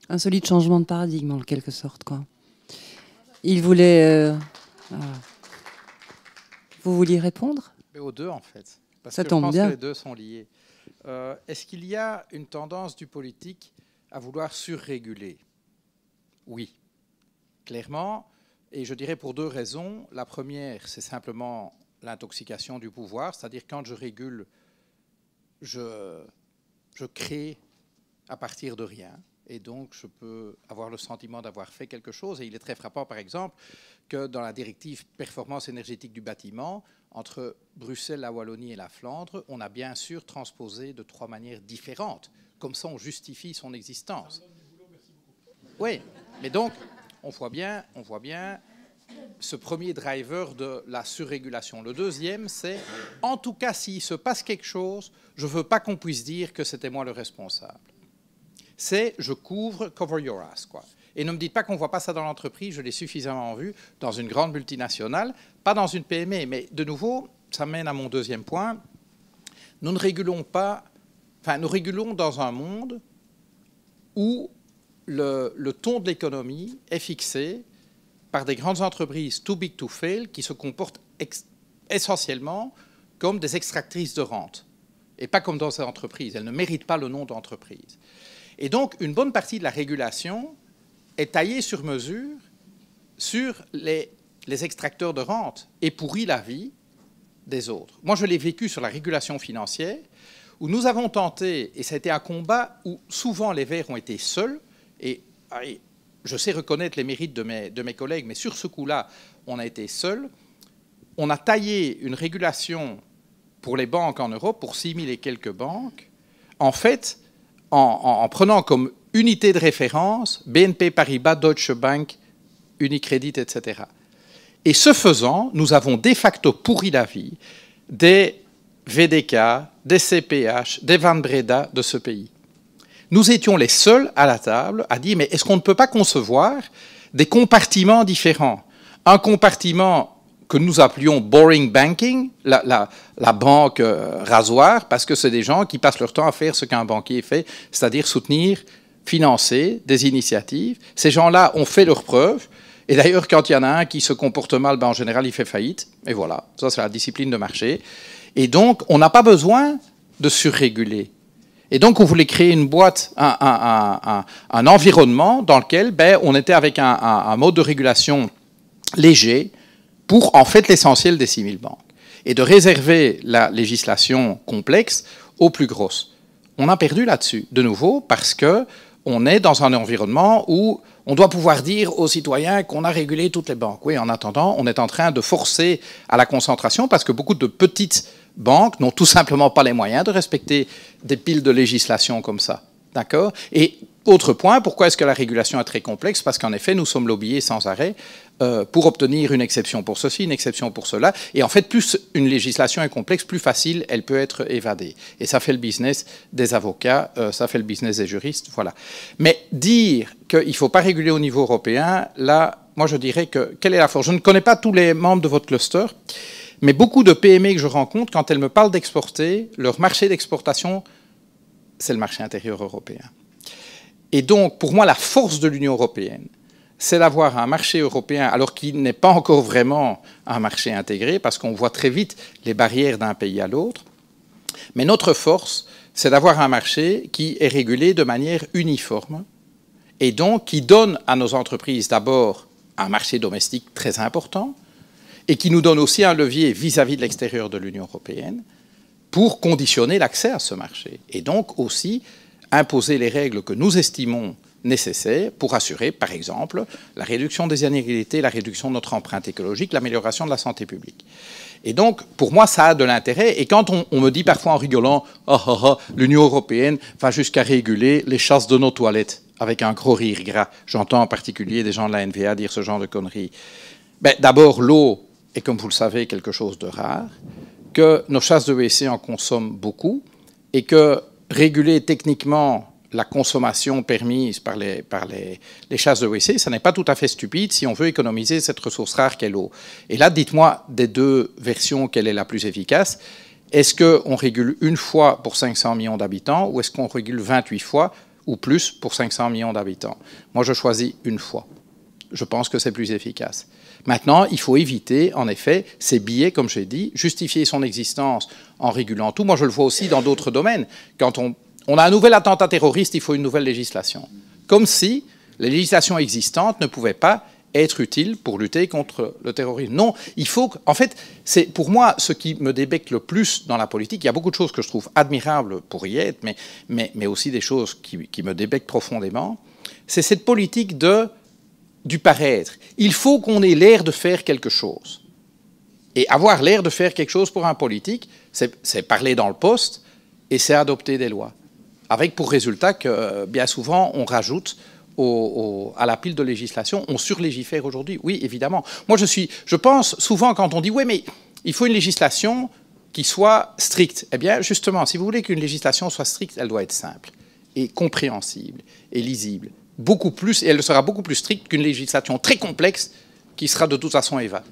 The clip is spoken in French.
Un solide changement de paradigme, en quelque sorte, quoi. Il voulait... Vous vouliez répondre? Mais aux deux, en fait. Parce Ça que tombe je pense bien. que les deux sont liés. Est-ce qu'il y a une tendance du politique à vouloir surréguler? Oui, clairement. Et je dirais pour deux raisons. La première, c'est simplement l'intoxication du pouvoir. C'est-à-dire quand je régule, je crée à partir de rien. Et donc, je peux avoir le sentiment d'avoir fait quelque chose. Et il est très frappant, par exemple, que dans la directive performance énergétique du bâtiment, entre Bruxelles, la Wallonie et la Flandre, on a bien sûr transposé de 3 manières différentes. Comme ça, on justifie son existence. Oui, mais donc, on voit bien ce premier driver de la surrégulation. Le deuxième, c'est, en tout cas, s'il se passe quelque chose, je ne veux pas qu'on puisse dire que c'était moi le responsable. C'est je couvre, cover your ass, quoi. Et ne me dites pas qu'on ne voit pas ça dans l'entreprise, je l'ai suffisamment vu dans une grande multinationale, pas dans une PME. Mais de nouveau, ça mène à mon deuxième point. Nous ne régulons pas, enfin, nous régulons dans un monde où le ton de l'économie est fixé par des grandes entreprises too big to fail qui se comportent essentiellement comme des extractrices de rente. Et pas comme dans ces entreprises. Elles ne méritent pas le nom d'entreprise. Et donc, une bonne partie de la régulation est taillée sur mesure sur les extracteurs de rente et pourrit la vie des autres. Moi, je l'ai vécu sur la régulation financière, où nous avons tenté, et ça a été un combat où souvent les Verts ont été seuls, et je sais reconnaître les mérites de mes collègues, mais sur ce coup-là, on a été seuls. On a taillé une régulation pour les banques en Europe, pour 6 000 et quelques banques, en fait, en prenant comme unité de référence BNP Paribas, Deutsche Bank, Unicredit, etc. Et ce faisant, nous avons de facto pourri la vie des VDK, des CPH, des Van Breda de ce pays. Nous étions les seuls à la table à dire, mais est-ce qu'on ne peut pas concevoir des compartiments différents? Un compartiment que nous appelions boring banking, la banque rasoir, parce que c'est des gens qui passent leur temps à faire ce qu'un banquier fait, c'est-à-dire soutenir, financer des initiatives. Ces gens-là ont fait leurs preuves. Et d'ailleurs, quand il y en a un qui se comporte mal, en général, il fait faillite. Et voilà, ça c'est la discipline de marché. Et donc, on n'a pas besoin de surréguler. Et donc, on voulait créer une boîte, un environnement dans lequel on était avec un mode de régulation léger pour, en fait, l'essentiel des 6 000 banques. Et de réserver la législation complexe aux plus grosses. On a perdu là-dessus, de nouveau, parce qu'on est dans un environnement où on doit pouvoir dire aux citoyens qu'on a régulé toutes les banques. Oui, en attendant, on est en train de forcer à la concentration parce que beaucoup de petites banques n'ont tout simplement pas les moyens de respecter des piles de législation comme ça. D'accord? Et autre point, pourquoi est-ce que la régulation est très complexe? Parce qu'en effet, nous sommes lobbyés sans arrêt pour obtenir une exception pour ceci, une exception pour cela. Et en fait, plus une législation est complexe, plus facile elle peut être évadée. Et ça fait le business des avocats, ça fait le business des juristes, voilà. Mais dire qu'il ne faut pas réguler au niveau européen, là, moi je dirais que, quelle est la force? Je ne connais pas tous les membres de votre cluster, mais beaucoup de PME que je rencontre, quand elles me parlent d'exporter, leur marché d'exportation, c'est le marché intérieur européen. Et donc, pour moi, la force de l'Union européenne, c'est d'avoir un marché européen, alors qu'il n'est pas encore vraiment un marché intégré, parce qu'on voit très vite les barrières d'un pays à l'autre. Mais notre force, c'est d'avoir un marché qui est régulé de manière uniforme, et donc qui donne à nos entreprises d'abord un marché domestique très important, et qui nous donne aussi un levier vis-à-vis de l'extérieur de l'Union européenne pour conditionner l'accès à ce marché. Et donc aussi imposer les règles que nous estimons nécessaires pour assurer, par exemple, la réduction des inégalités, la réduction de notre empreinte écologique, l'amélioration de la santé publique. Et donc, pour moi, ça a de l'intérêt. Et quand on me dit parfois en rigolant « l'Union européenne va jusqu'à réguler les chasses de nos toilettes », avec un gros rire gras, j'entends en particulier des gens de la NVA dire ce genre de conneries. D'abord, l'eau est, comme vous le savez, quelque chose de rare, que nos chasses de WC en consomment beaucoup, et que réguler techniquement la consommation permise par les chasses de WC, ça n'est pas tout à fait stupide si on veut économiser cette ressource rare qu'est l'eau. Et là, dites-moi des deux versions, quelle est la plus efficace? Est-ce qu'on régule une fois pour 500 millions d'habitants ou est-ce qu'on régule 28 fois ou plus pour 500 millions d'habitants. Moi, je choisis une fois. Je pense que c'est plus efficace. Maintenant, il faut éviter, en effet, ces biais, comme j'ai dit, justifier son existence en régulant tout. Moi, je le vois aussi dans d'autres domaines. Quand on a un nouvel attentat terroriste, il faut une nouvelle législation. Comme si les législations existantes ne pouvaient pas être utiles pour lutter contre le terrorisme. Non, il faut... En fait, c'est pour moi ce qui me débecte le plus dans la politique. Il y a beaucoup de choses que je trouve admirables pour y être, mais aussi des choses qui me débectent profondément. C'est cette politique du paraître. Il faut qu'on ait l'air de faire quelque chose. Et avoir l'air de faire quelque chose pour un politique, c'est parler dans le poste et c'est adopter des lois. Avec pour résultat que bien souvent on rajoute à la pile de législation, on surlégifère aujourd'hui. Oui, évidemment. Moi, je pense souvent quand on dit « oui, mais il faut une législation qui soit stricte ». Eh bien, justement, si vous voulez qu'une législation soit stricte, elle doit être simple et compréhensible et lisible. Beaucoup plus, et elle sera beaucoup plus stricte qu'une législation très complexe qui sera de toute façon évadée.